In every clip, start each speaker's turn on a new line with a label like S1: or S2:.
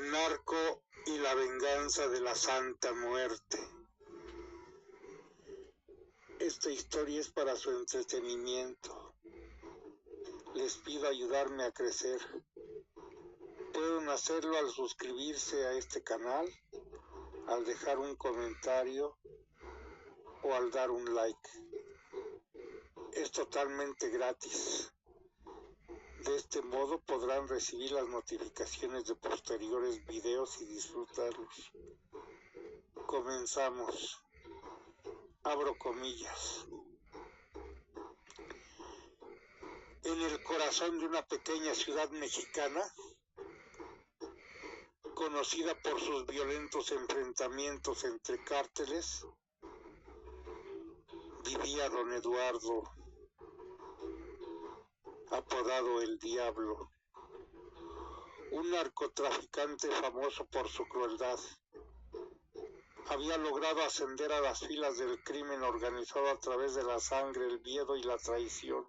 S1: El narco y la venganza de la Santa Muerte. Esta historia es para su entretenimiento. Les pido ayudarme a crecer. Pueden hacerlo al suscribirse a este canal, al dejar un comentario o al dar un like. Es totalmente gratis. De este modo podrán recibir las notificaciones de posteriores videos y disfrutarlos. Comenzamos. Abro comillas. En el corazón de una pequeña ciudad mexicana, conocida por sus violentos enfrentamientos entre cárteles, vivía don Eduardo, apodado el Diablo, un narcotraficante famoso por su crueldad. Había logrado ascender a las filas del crimen organizado a través de la sangre, el miedo y la traición.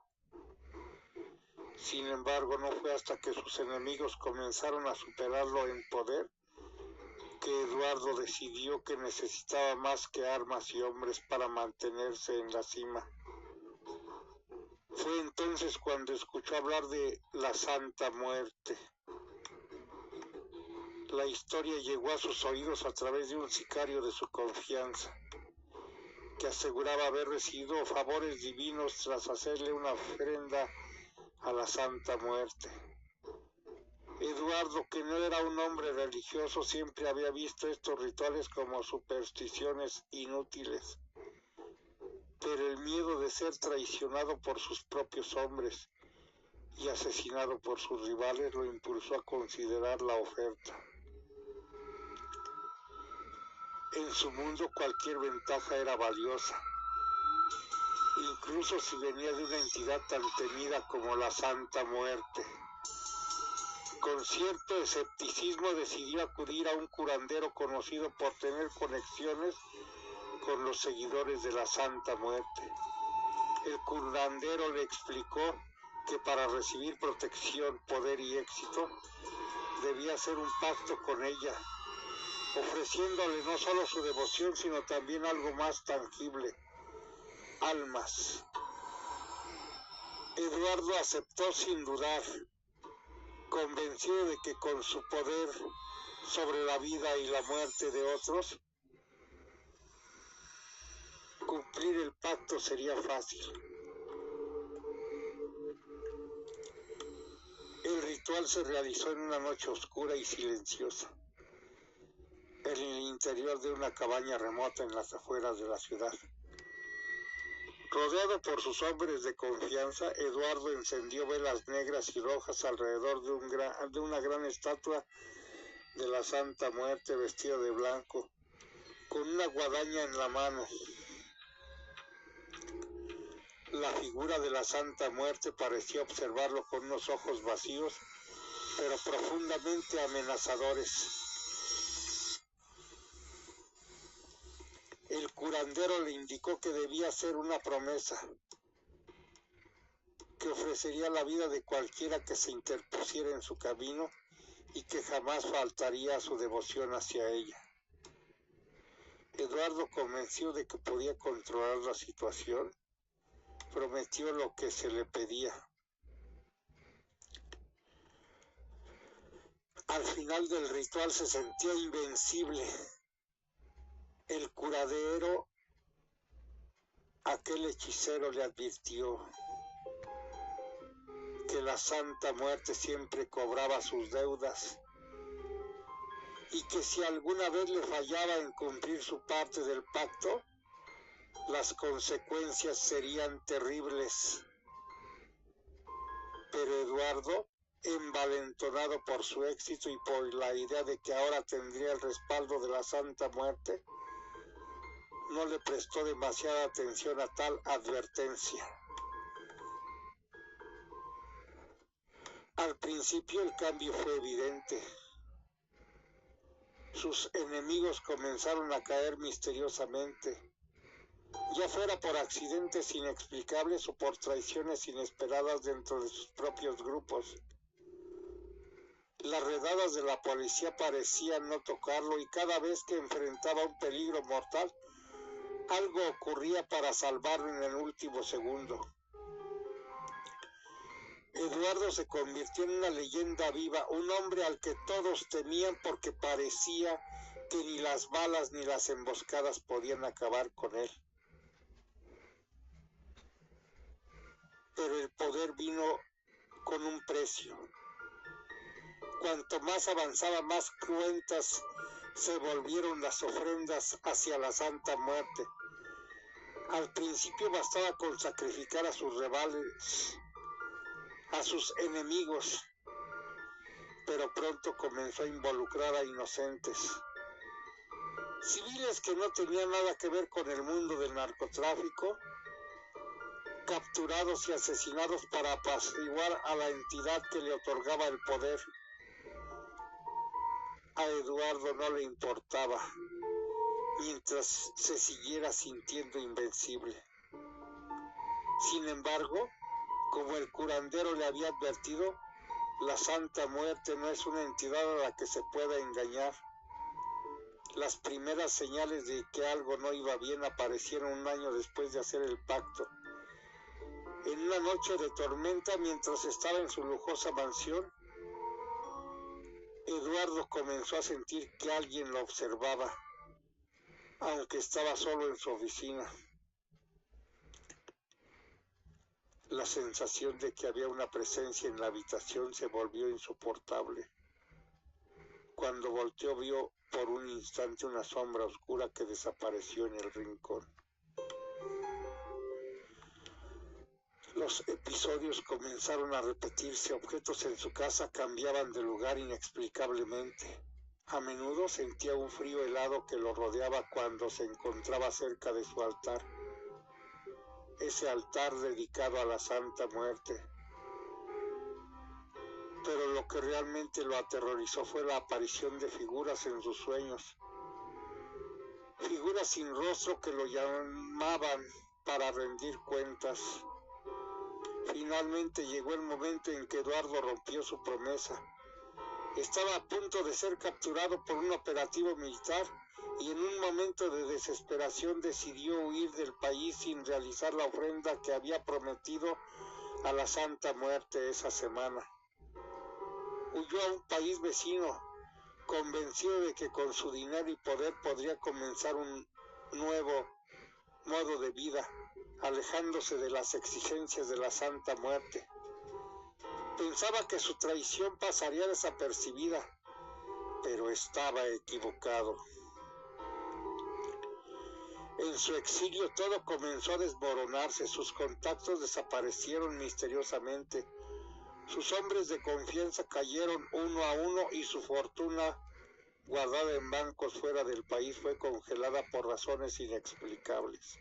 S1: Sin embargo, no fue hasta que sus enemigos comenzaron a superarlo en poder que Eduardo decidió que necesitaba más que armas y hombres para mantenerse en la cima. Fue entonces cuando escuchó hablar de la Santa Muerte. La historia llegó a sus oídos a través de un sicario de su confianza, que aseguraba haber recibido favores divinos tras hacerle una ofrenda a la Santa Muerte. Eduardo, que no era un hombre religioso, siempre había visto estos rituales como supersticiones inútiles, pero el miedo de ser traicionado por sus propios hombres y asesinado por sus rivales lo impulsó a considerar la oferta. En su mundo cualquier ventaja era valiosa, incluso si venía de una entidad tan temida como la Santa Muerte. Con cierto escepticismo decidió acudir a un curandero conocido por tener conexiones con los seguidores de la Santa Muerte. El curandero le explicó que para recibir protección, poder y éxito, debía hacer un pacto con ella, ofreciéndole no solo su devoción, sino también algo más tangible: almas. Eduardo aceptó sin dudar, convencido de que con su poder sobre la vida y la muerte de otros, cumplir el pacto sería fácil. El ritual se realizó en una noche oscura y silenciosa, en el interior de una cabaña remota en las afueras de la ciudad. Rodeado por sus hombres de confianza, Eduardo encendió velas negras y rojas alrededor de una gran estatua de la Santa Muerte vestida de blanco, con una guadaña en la mano. La figura de la Santa Muerte parecía observarlo con unos ojos vacíos, pero profundamente amenazadores. El curandero le indicó que debía hacer una promesa, que ofrecería la vida de cualquiera que se interpusiera en su camino y que jamás faltaría a su devoción hacia ella. Eduardo, convencido de que podía controlar la situación, prometió lo que se le pedía. Al final del ritual se sentía invencible. El curandero, aquel hechicero, le advirtió que la Santa Muerte siempre cobraba sus deudas y que si alguna vez le fallaba en cumplir su parte del pacto, las consecuencias serían terribles. Pero Eduardo, envalentonado por su éxito y por la idea de que ahora tendría el respaldo de la Santa Muerte, no le prestó demasiada atención a tal advertencia. Al principio el cambio fue evidente. Sus enemigos comenzaron a caer misteriosamente, ya fuera por accidentes inexplicables o por traiciones inesperadas dentro de sus propios grupos. Las redadas de la policía parecían no tocarlo y cada vez que enfrentaba un peligro mortal, algo ocurría para salvarlo en el último segundo. Eduardo se convirtió en una leyenda viva, un hombre al que todos temían porque parecía que ni las balas ni las emboscadas podían acabar con él. Pero el poder vino con un precio. Cuanto más avanzaba, más cruentas se volvieron las ofrendas hacia la Santa Muerte. Al principio bastaba con sacrificar a sus rivales, a sus enemigos, pero pronto comenzó a involucrar a inocentes. Civiles que no tenían nada que ver con el mundo del narcotráfico, capturados y asesinados para apaciguar a la entidad que le otorgaba el poder. A Eduardo no le importaba, mientras se siguiera sintiendo invencible. Sin embargo, como el curandero le había advertido, la Santa Muerte no es una entidad a la que se pueda engañar. Las primeras señales de que algo no iba bien aparecieron un año después de hacer el pacto. En una noche de tormenta, mientras estaba en su lujosa mansión, Eduardo comenzó a sentir que alguien lo observaba, aunque estaba solo en su oficina. La sensación de que había una presencia en la habitación se volvió insoportable. Cuando volteó, vio por un instante una sombra oscura que desapareció en el rincón. Los episodios comenzaron a repetirse. Objetos en su casa cambiaban de lugar inexplicablemente. A menudo sentía un frío helado que lo rodeaba cuando se encontraba cerca de su altar. Ese altar dedicado a la Santa Muerte. Pero lo que realmente lo aterrorizó fue la aparición de figuras en sus sueños. Figuras sin rostro que lo llamaban para rendir cuentas. Finalmente llegó el momento en que Eduardo rompió su promesa. Estaba a punto de ser capturado por un operativo militar y en un momento de desesperación decidió huir del país sin realizar la ofrenda que había prometido a la Santa Muerte esa semana. Huyó a un país vecino, convencido de que con su dinero y poder podría comenzar un nuevo modo de vida, alejándose de las exigencias de la Santa Muerte. Pensaba que su traición pasaría desapercibida, pero estaba equivocado. En su exilio todo comenzó a desmoronarse, sus contactos desaparecieron misteriosamente, sus hombres de confianza cayeron uno a uno y su fortuna, guardada en bancos fuera del país, fue congelada por razones inexplicables.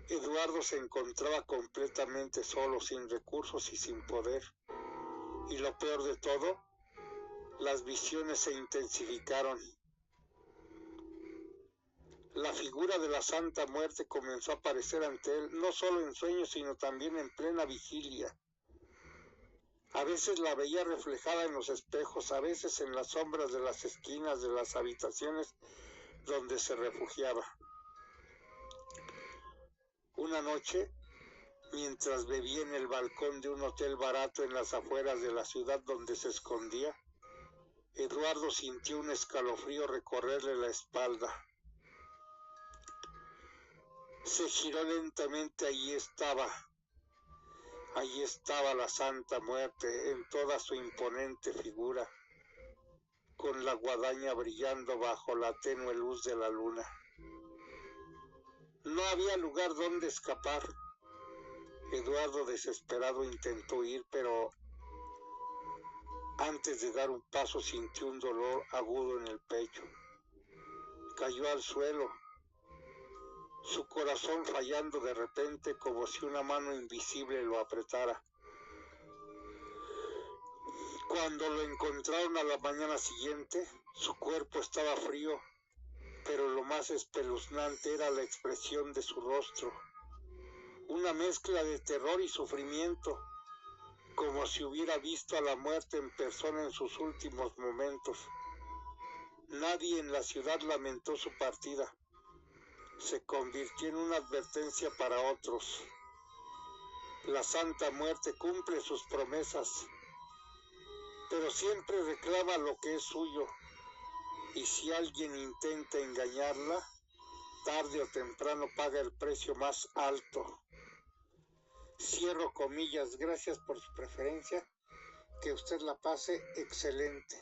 S1: Eduardo se encontraba completamente solo, sin recursos y sin poder. Y lo peor de todo, las visiones se intensificaron. La figura de la Santa Muerte comenzó a aparecer ante él, no solo en sueños, sino también en plena vigilia. A veces la veía reflejada en los espejos, a veces en las sombras de las esquinas de las habitaciones donde se refugiaba. Una noche, mientras bebía en el balcón de un hotel barato en las afueras de la ciudad donde se escondía, Eduardo sintió un escalofrío recorrerle la espalda. Se giró lentamente, allí estaba la Santa Muerte en toda su imponente figura, con la guadaña brillando bajo la tenue luz de la luna. No había lugar donde escapar. Eduardo, desesperado, intentó huir, pero antes de dar un paso sintió un dolor agudo en el pecho. Cayó al suelo, su corazón fallando de repente como si una mano invisible lo apretara. Cuando lo encontraron a la mañana siguiente, su cuerpo estaba frío, pero lo más espeluznante era la expresión de su rostro, una mezcla de terror y sufrimiento. como si hubiera visto a la muerte en persona en sus últimos momentos. Nadie en la ciudad lamentó su partida. Se convirtió en una advertencia para otros. La Santa Muerte cumple sus promesas, pero siempre reclama lo que es suyo, y si alguien intenta engañarla, tarde o temprano paga el precio más alto. Cierro comillas. Gracias por su preferencia. Que usted la pase excelente.